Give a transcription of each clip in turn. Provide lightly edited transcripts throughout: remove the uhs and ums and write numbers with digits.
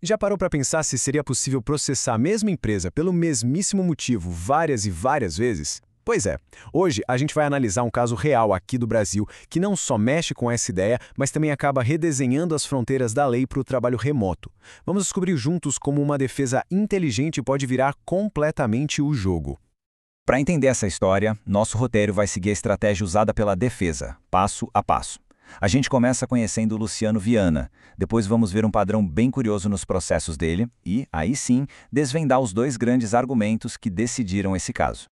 Já parou para pensar se seria possível processar a mesma empresa pelo mesmíssimo motivo várias e várias vezes? Pois é, hoje a gente vai analisar um caso real aqui do Brasil que não só mexe com essa ideia, mas também acaba redesenhando as fronteiras da lei para o trabalho remoto. Vamos descobrir juntos como uma defesa inteligente pode virar completamente o jogo. Para entender essa história, nosso roteiro vai seguir a estratégia usada pela defesa, passo a passo. A gente começa conhecendo o Luciano Viana, depois vamos ver um padrão bem curioso nos processos dele e, aí sim, desvendar os dois grandes argumentos que decidiram esse caso.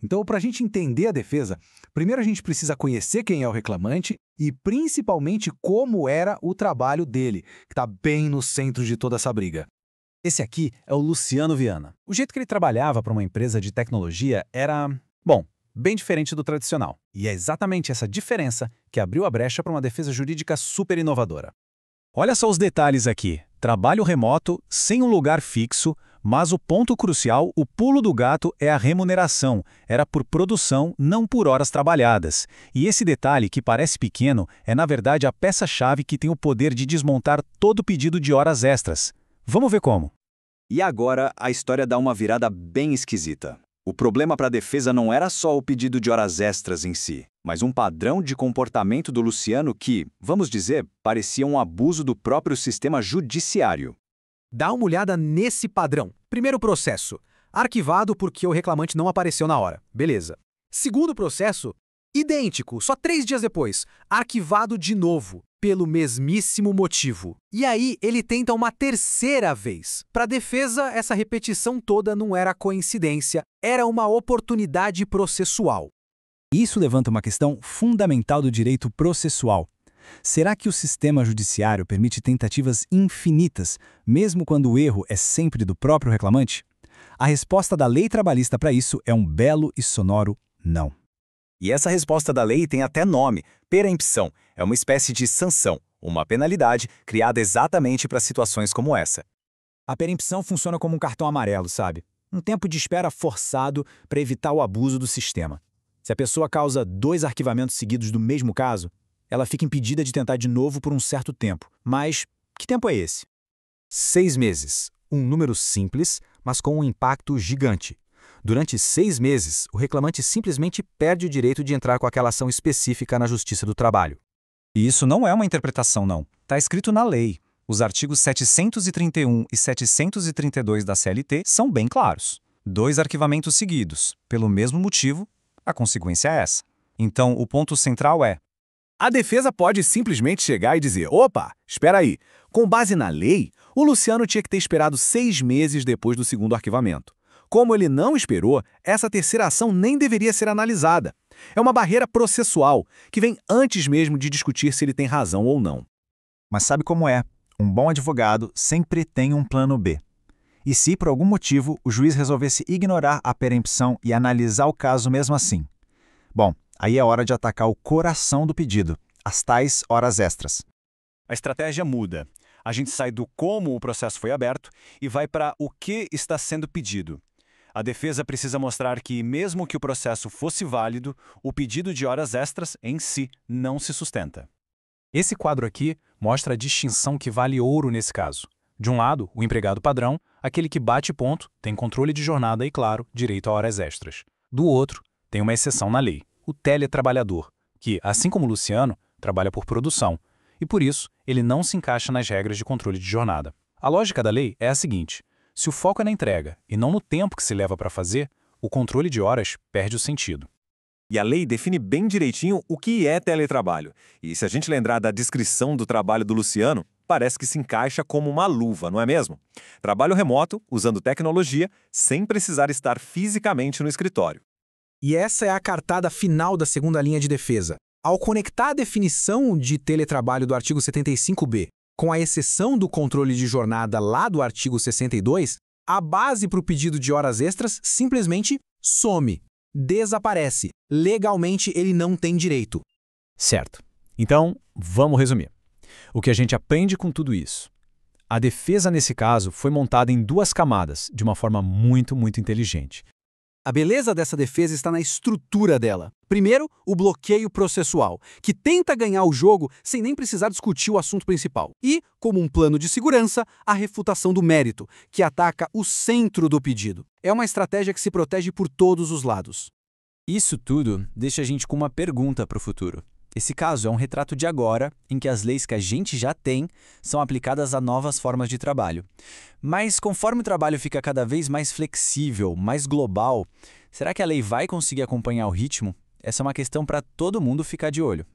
Então, para a gente entender a defesa, primeiro a gente precisa conhecer quem é o reclamante e, principalmente, como era o trabalho dele, que está bem no centro de toda essa briga. Esse aqui é o Luciano Viana. O jeito que ele trabalhava para uma empresa de tecnologia era, bom, bem diferente do tradicional. E é exatamente essa diferença que abriu a brecha para uma defesa jurídica super inovadora. Olha só os detalhes aqui. Trabalho remoto, sem um lugar fixo, mas o ponto crucial, o pulo do gato, é a remuneração. Era por produção, não por horas trabalhadas. E esse detalhe, que parece pequeno, é na verdade a peça-chave que tem o poder de desmontar todo pedido de horas extras. Vamos ver como. E agora a história dá uma virada bem esquisita. O problema para a defesa não era só o pedido de horas extras em si, mas um padrão de comportamento do Luciano que, vamos dizer, parecia um abuso do próprio sistema judiciário. Dá uma olhada nesse padrão. Primeiro processo, arquivado porque o reclamante não apareceu na hora. Beleza. Segundo processo, idêntico, só 3 dias depois, arquivado de novo, pelo mesmíssimo motivo. E aí ele tenta uma terceira vez. Para a defesa, essa repetição toda não era coincidência, era uma oportunidade processual. Isso levanta uma questão fundamental do direito processual. Será que o sistema judiciário permite tentativas infinitas, mesmo quando o erro é sempre do próprio reclamante? A resposta da lei trabalhista para isso é um belo e sonoro não. E essa resposta da lei tem até nome, perempção. É uma espécie de sanção, uma penalidade criada exatamente para situações como essa. A perempção funciona como um cartão amarelo, sabe? Um tempo de espera forçado para evitar o abuso do sistema. Se a pessoa causa 2 arquivamentos seguidos do mesmo caso, ela fica impedida de tentar de novo por um certo tempo. Mas que tempo é esse? 6 meses. Um número simples, mas com um impacto gigante. Durante 6 meses, o reclamante simplesmente perde o direito de entrar com aquela ação específica na Justiça do Trabalho. E isso não é uma interpretação, não. Está escrito na lei. Os artigos 731 e 732 da CLT são bem claros. 2 arquivamentos seguidos. Pelo mesmo motivo, a consequência é essa. Então, o ponto central é: A defesa pode simplesmente chegar e dizer, opa, espera aí, com base na lei, o Luciano tinha que ter esperado 6 meses depois do segundo arquivamento. Como ele não esperou, essa terceira ação nem deveria ser analisada. É uma barreira processual, que vem antes mesmo de discutir se ele tem razão ou não. Mas sabe como é? Um bom advogado sempre tem um plano B. E se, por algum motivo, o juiz resolvesse ignorar a perempção e analisar o caso mesmo assim? Bom, aí é hora de atacar o coração do pedido, as tais horas extras. A estratégia muda. A gente sai do como o processo foi aberto e vai para o que está sendo pedido. A defesa precisa mostrar que, mesmo que o processo fosse válido, o pedido de horas extras em si não se sustenta. Esse quadro aqui mostra a distinção que vale ouro nesse caso. De um lado, o empregado padrão, aquele que bate ponto, tem controle de jornada e, claro, direito a horas extras. Do outro, tem uma exceção na lei, o teletrabalhador, que, assim como o Luciano, trabalha por produção, e por isso ele não se encaixa nas regras de controle de jornada. A lógica da lei é a seguinte: se o foco é na entrega e não no tempo que se leva para fazer, o controle de horas perde o sentido. E a lei define bem direitinho o que é teletrabalho. E se a gente lembrar da descrição do trabalho do Luciano, parece que se encaixa como uma luva, não é mesmo? Trabalho remoto, usando tecnologia, sem precisar estar fisicamente no escritório. E essa é a cartada final da segunda linha de defesa. Ao conectar a definição de teletrabalho do artigo 75b com a exceção do controle de jornada lá do artigo 62, a base para o pedido de horas extras simplesmente some, desaparece. Legalmente, ele não tem direito. Certo. Então, vamos resumir. O que a gente aprende com tudo isso? A defesa, nesse caso, foi montada em 2 camadas, de uma forma muito inteligente. A beleza dessa defesa está na estrutura dela. Primeiro, o bloqueio processual, que tenta ganhar o jogo sem nem precisar discutir o assunto principal. E, como um plano de segurança, a refutação do mérito, que ataca o centro do pedido. É uma estratégia que se protege por todos os lados. Isso tudo deixa a gente com uma pergunta para o futuro. Esse caso é um retrato de agora, em que as leis que a gente já tem são aplicadas a novas formas de trabalho. Mas conforme o trabalho fica cada vez mais flexível, mais global, será que a lei vai conseguir acompanhar o ritmo? Essa é uma questão para todo mundo ficar de olho.